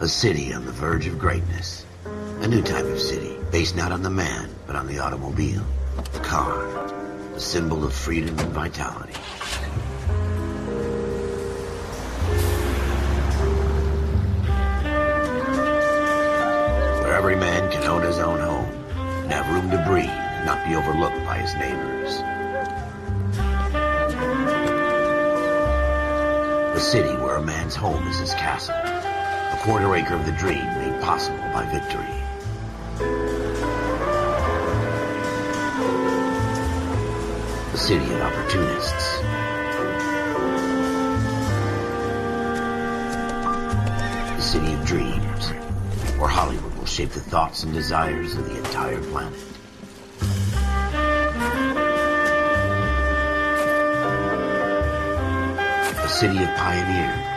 A city on the verge of greatness. A new type of city, based not on the man, but on the automobile. The car. The symbol of freedom and vitality. Where every man can own his own home, and have room to breathe, and not be overlooked by his neighbors. A city where a man's home is his castle. A quarter acre of the dream made possible by victory. A city of opportunists. A city of dreams, where Hollywood will shape the thoughts and desires of the entire planet. A city of pioneers.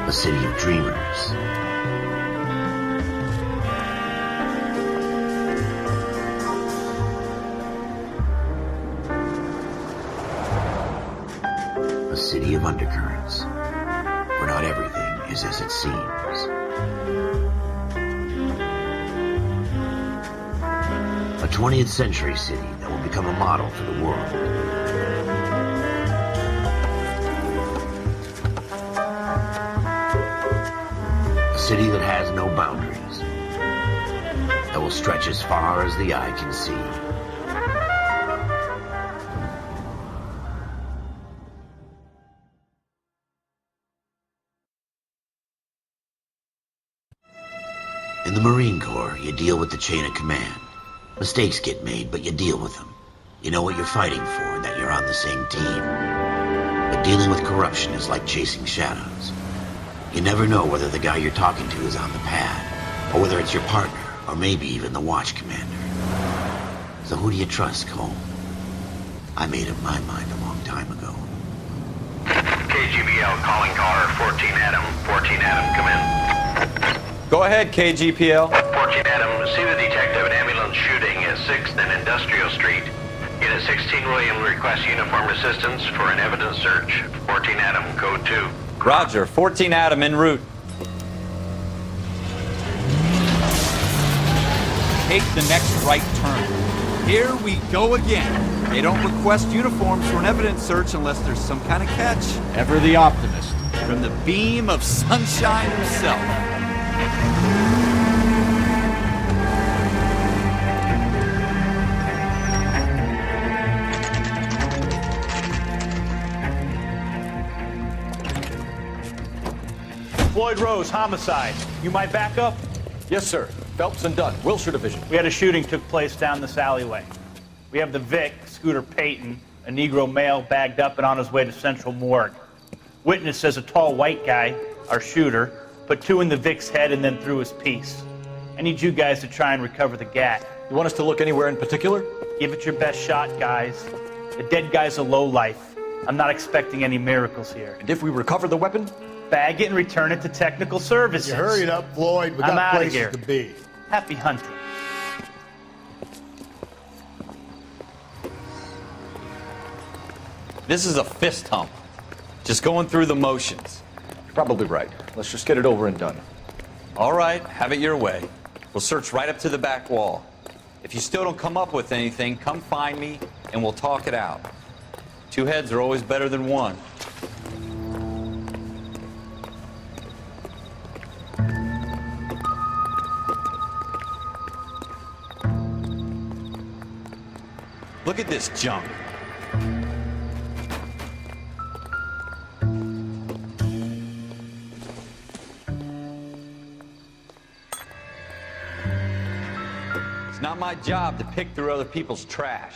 A city of dreamers. A city of undercurrents, where not everything is as it seems. A 20th century city that will become a model for the world. A city that has no boundaries, that will stretch as far as the eye can see. In the Marine Corps, you deal with the chain of command. Mistakes get made, but you deal with them. You know what you're fighting for and that you're on the same team. But dealing with corruption is like chasing shadows. You never know whether the guy you're talking to is on the pad, or whether it's your partner, or maybe even the watch commander. So who do you trust, Cole? I made up my mind a long time ago. KGBL calling caller 14 Adam. 14 Adam, come in. Go ahead, KGPL. 14 Adam, see the detective, an ambulance shooting at 6th and Industrial Street. Unit 16 William requests uniformed assistance for an evidence search. 14 Adam, code 2. Roger, 14 Adam en route. Take the next right turn. Here we go again. They don't request uniforms for an evidence search unless there's some kind of catch. Ever the optimist. From the beam of sunshine himself. Floyd Rose, homicide. You might back up? Yes, sir. Phelps and Dunn, Wilshire Division. We had a shooting took place down this alleyway. We have the Vic, Scooter Payton, a Negro male bagged up and on his way to Central Morgue. Witness says a tall white guy, our shooter, put 2 in the Vic's head and then threw his piece. I need you guys to try and recover the gat. You want us to look anywhere in particular? Give it your best shot, guys. The dead guy's a lowlife. I'm not expecting any miracles here. And if we recover the weapon? Bag it and return it to technical services. You hurried up, Floyd. We I'm got outta places here. to be. Happy hunting. This is a fist hump. Just going through the motions. You're probably right. Let's just get it over and done. All right, have it your way. We'll search right up to the back wall. If you still don't come up with anything, come find me and we'll talk it out. 2 heads are always better than 1. Look at this junk. It's not my job to pick through other people's trash.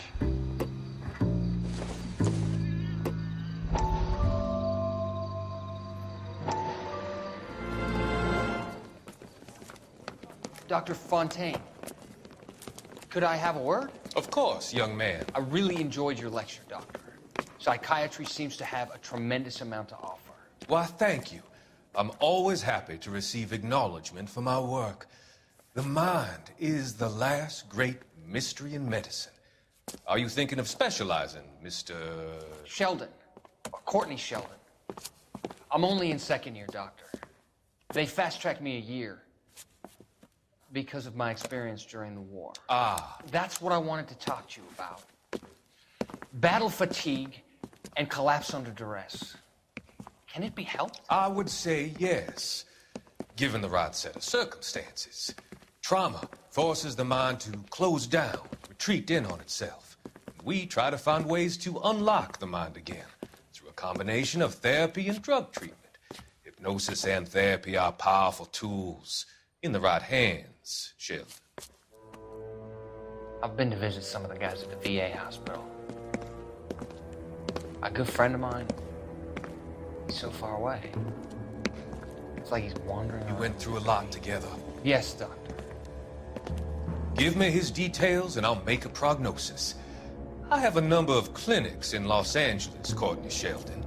Dr. Fontaine, could I have a word? Of course, young man. I really enjoyed your lecture, Doctor. Psychiatry seems to have a tremendous amount to offer. Why, thank you. I'm always happy to receive acknowledgement for my work. The mind is the last great mystery in medicine. Are you thinking of specializing, Mr. Sheldon. Or Courtney Sheldon. I'm only in second year, Doctor. They fast-tracked me a year because of my experience during the war. That's what I wanted to talk to you about. Battle fatigue and collapse under duress. Can it be helped? I would say yes, given the right set of circumstances. Trauma forces the mind to close down, retreat in on itself. We try to find ways to unlock the mind again through a combination of therapy and drug treatment. Hypnosis and therapy are powerful tools in the right hands, Sheldon. I've been to visit some of the guys at the VA hospital. A good friend of mine, he's so far away. It's like he's wandering You around. went through a lot together. Yes, Doctor. Give me his details and I'll make a prognosis. I have a number of clinics in Los Angeles, Courtney Sheldon,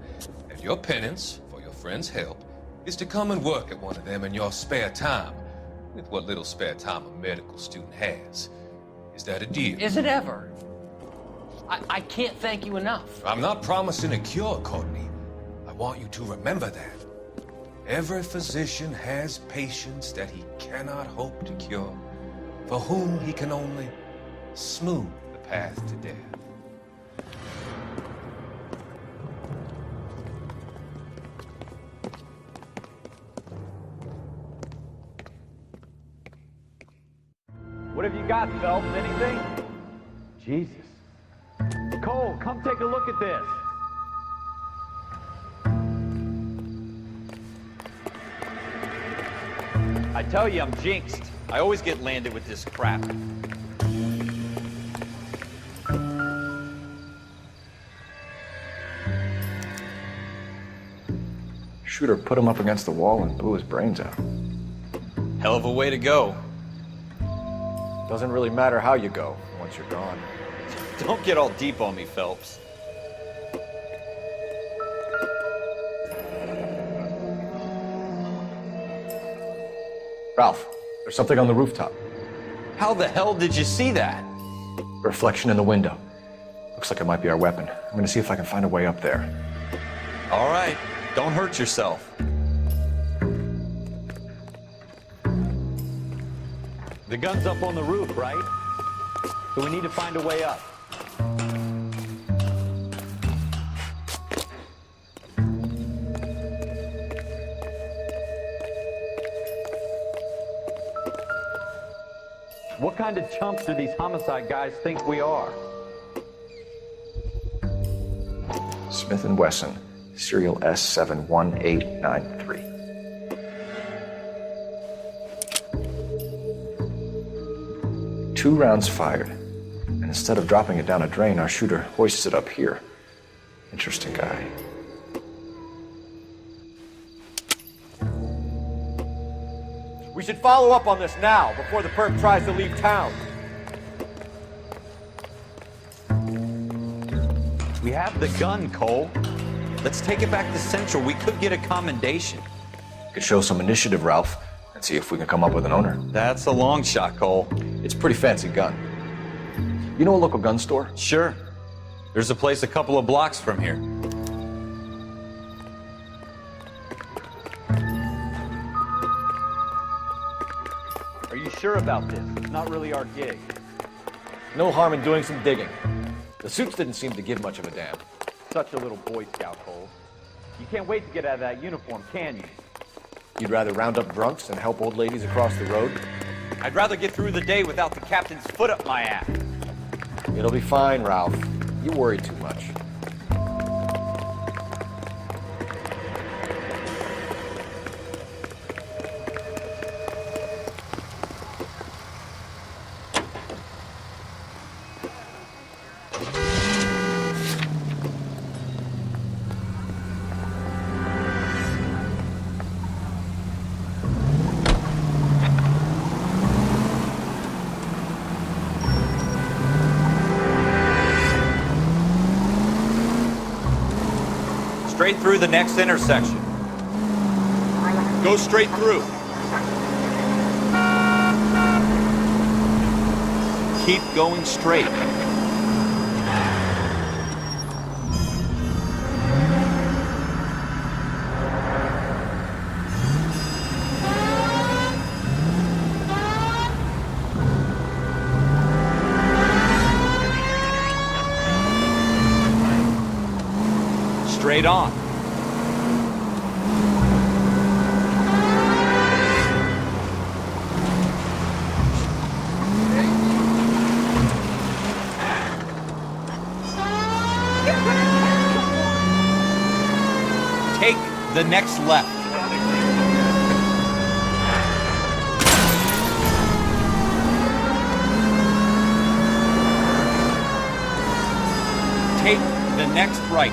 and your penance, for your friend's help, is to come and work at one of them in your spare time, with what little spare time a medical student has. Is that a deal? Is it ever? I can't thank you enough. I'm not promising a cure, Courtney. I want you to remember that. Every physician has patients that he cannot hope to cure, for whom he can only smooth the path to death. What have you got, Phelps? Anything? Jesus. Cole, come take a look at this. I tell you, I'm jinxed. I always get landed with this crap. Shooter put him up against the wall and blew his brains out. Hell of a way to go. Doesn't really matter how you go once you're gone. Don't get all deep on me, Phelps. Ralph, there's something on the rooftop. How the hell did you see that? Reflection in the window. Looks like it might be our weapon. I'm gonna see if I can find a way up there. All right, don't hurt yourself. The gun's up on the roof, right? So we need to find a way up. What kind of chumps do these homicide guys think we are? Smith & Wesson, serial S71893. Two rounds fired, and instead of dropping it down a drain, our shooter hoists it up here. Interesting guy. We should follow up on this now, before the perp tries to leave town. We have the gun, Cole. Let's take it back to Central. We could get a commendation. Could show some initiative, Ralph, and see if we can come up with an owner. That's a long shot, Cole. It's a pretty fancy gun. You know a local gun store? Sure. There's a place a couple of blocks from here. Are you sure about this? It's not really our gig. No harm in doing some digging. The suits didn't seem to give much of a damn. Such a little Boy Scout, Cole. You can't wait to get out of that uniform, can you? You'd rather round up drunks than help old ladies across the road? I'd rather get through the day without the captain's foot up my ass. It'll be fine, Ralph. You worry too much. Straight through the next intersection. Go straight through. Keep going straight. Straight on. Take the next left. Take the next right.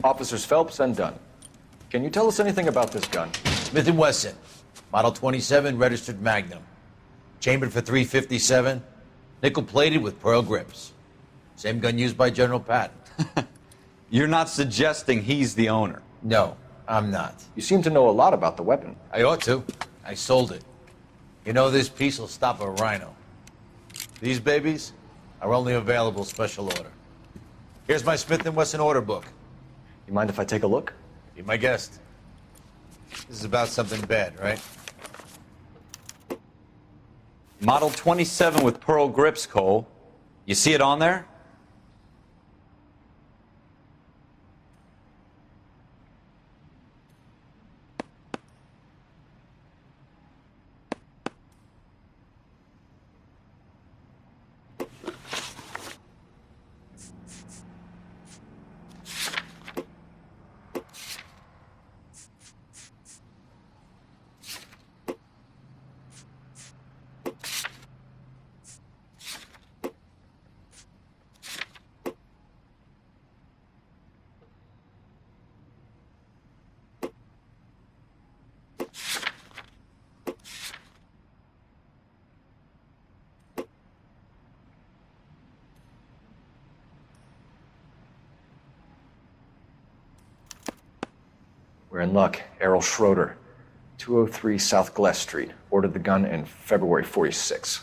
Officers Phelps and Dunn. Can you tell us anything about this gun? Smith & Wesson, Model 27, registered Magnum. Chambered for .357, nickel-plated with pearl grips. Same gun used by General Patton. You're not suggesting he's the owner? No, I'm not. You seem to know a lot about the weapon. I ought to. I sold it. You know, this piece will stop a rhino. These babies are only available special order. Here's my Smith & Wesson order book. You mind if I take a look? Be my guest. This is about something bad, right? Model 27 with pearl grips, Cole. You see it on there? We're in luck. Errol Schroeder, 203 South Glass Street. Ordered the gun in February '46.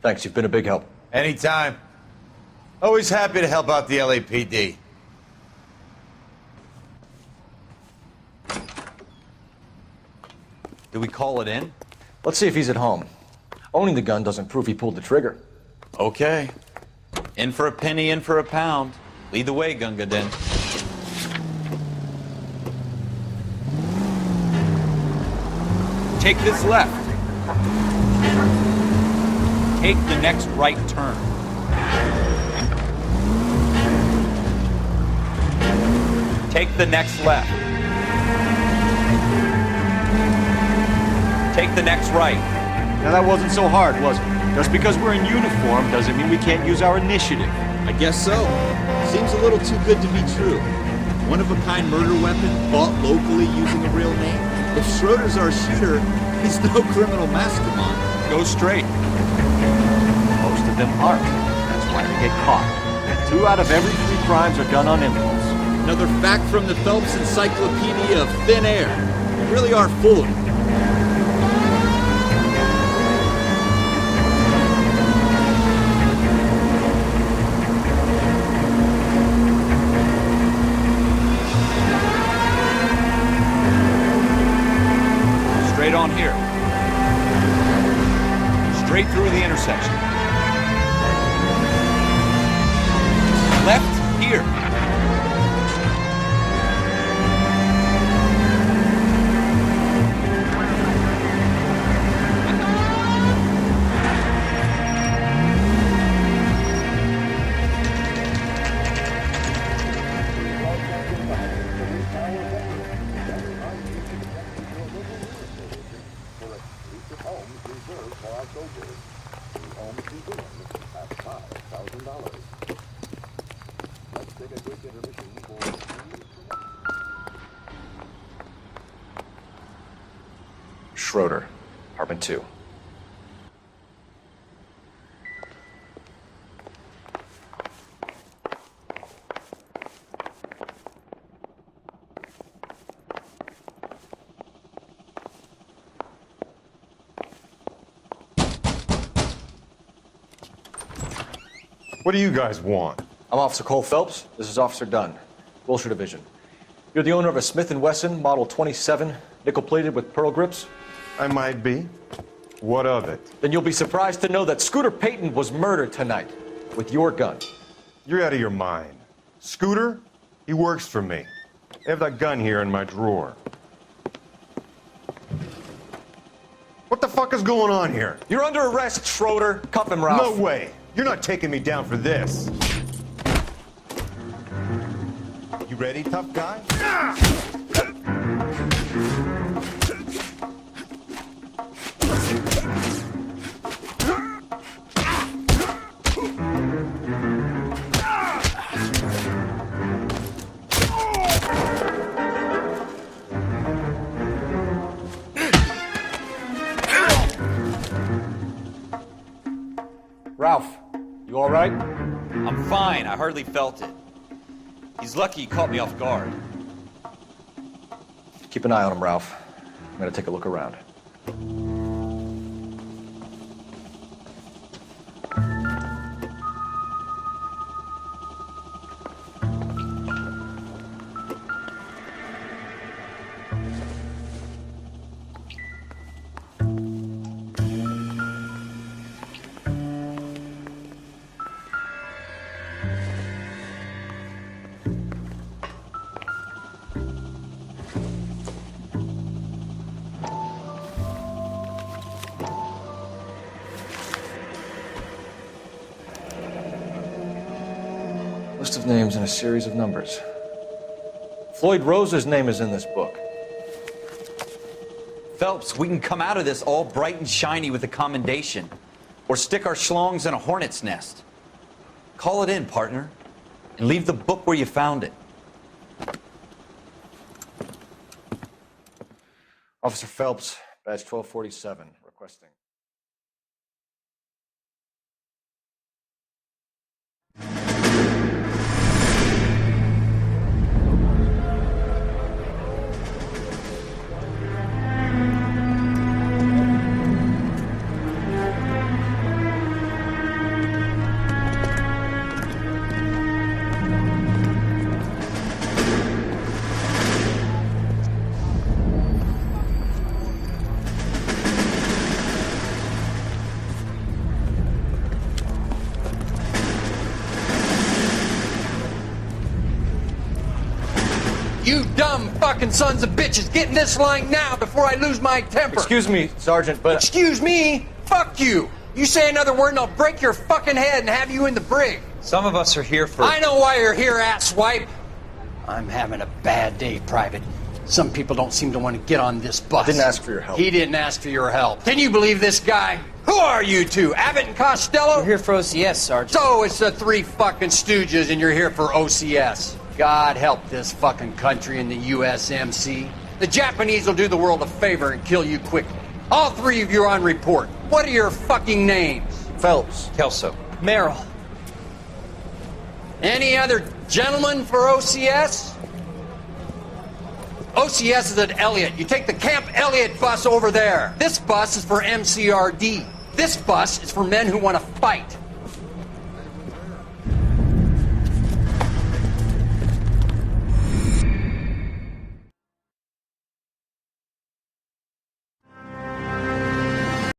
Thanks, you've been a big help. Anytime. Always happy to help out the LAPD. Do we call it in? Let's see if he's at home. Owning the gun doesn't prove he pulled the trigger. Okay. In for a penny, in for a pound. Lead the way, Gunga Din. Take this left. Take the next right turn. Take the next left. Take the next right. Now that wasn't so hard, was it? Just because we're in uniform doesn't mean we can't use our initiative. I guess so. Seems a little too good to be true. One-of-a-kind murder weapon bought locally using a real name. If Schroeder's our shooter, he's no criminal mastermind. Go straight. Most of them aren't. That's why they get caught. 2 out of every 3 crimes are done on impulse. Another fact from the Phelps Encyclopedia of Thin Air. You really are full of it. Straight on here. Straight through the intersection. Left here. Schroeder, apartment 2. What do you guys want? I'm Officer Cole Phelps. This is Officer Dunn, Wilshire Division. You're the owner of a Smith & Wesson Model 27, nickel-plated with pearl grips? I might be. What of it? Then you'll be surprised to know that Scooter Payton was murdered tonight with your gun. You're out of your mind. Scooter? He works for me. I have that gun here in my drawer. What the fuck is going on here? You're under arrest, Schroeder. Cuff him, Ralph. No way. You're not taking me down for this. You ready, tough guy? Ralph, you all right? I'm fine. I hardly felt it. He's lucky he caught me off guard. Keep an eye on him, Ralph. I'm gonna take a look around. List of names and a series of numbers. Floyd Rose's name is in this book. Phelps, we can come out of this all bright and shiny with a commendation. Or stick our schlongs in a hornet's nest. Call it in, partner. And leave the book where you found it. Officer Phelps, badge 1247, requesting. You dumb fucking sons of bitches, get in this line now before I lose my temper. Excuse me, Sergeant, but... Excuse me? Fuck you. You say another word and I'll break your fucking head and have you in the brig. Some of us are here for... I know why you're here, asswipe. I'm having a bad day, Private. Some people don't seem to want to get on this bus. I didn't ask for your help. He didn't ask for your help. Can you believe this guy? Who are you two? Abbott and Costello? We're here for OCS, Sergeant. So it's the three fucking stooges and you're here for OCS. God help this fucking country and the USMC. The Japanese will do the world a favor and kill you quickly. All three of you are on report. What are your fucking names? Phelps. Kelso. Merrill. Any other gentlemen for OCS? OCS is at Elliott. You take the Camp Elliott bus over there. This bus is for MCRD. This bus is for men who want to fight.